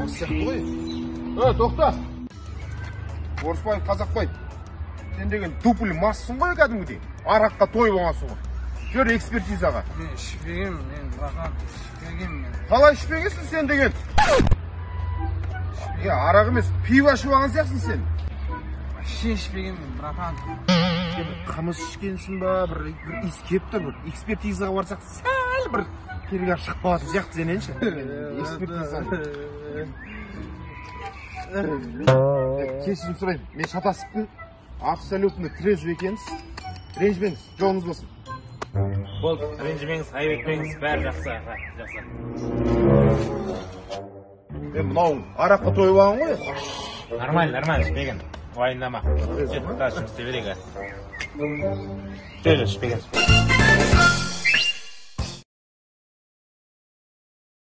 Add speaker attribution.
Speaker 1: Осы сияқты ғой. Тоқта. Орысбай, Қазақбай. Сен деген тупыл массың ғой кәдімгідей. Араққа тойып алғансың ғой. Жөр экспертизаға.
Speaker 2: Мен ішпеген, мен братан, ішпеген мен.
Speaker 1: Қалай ішпегенсің сен деген? Арақ емес, пиво ішіп алған сияқтысың сен.
Speaker 2: Ішпеген мен, братан.
Speaker 1: Қымыз ішкенсің ба, бір иіс келіп тұр, бір экспертизаға барсақ, сәл бір тергеп шығып қалатын сияқты сен енші. Экспертиза. Кешірім сұрайын, мен шатасыппын. Абсолютно трезв екенсіз. Ренжімеңіз, жолыңыз болсын.
Speaker 3: Болды, ренжімеңіз, айып етпеңіз, бәрі жақсы.
Speaker 1: Мынау араққа тойып алған ғой?
Speaker 3: Нормально, ішпеген. Уайымдама. Жұмыс істей берейік. Ішпеген.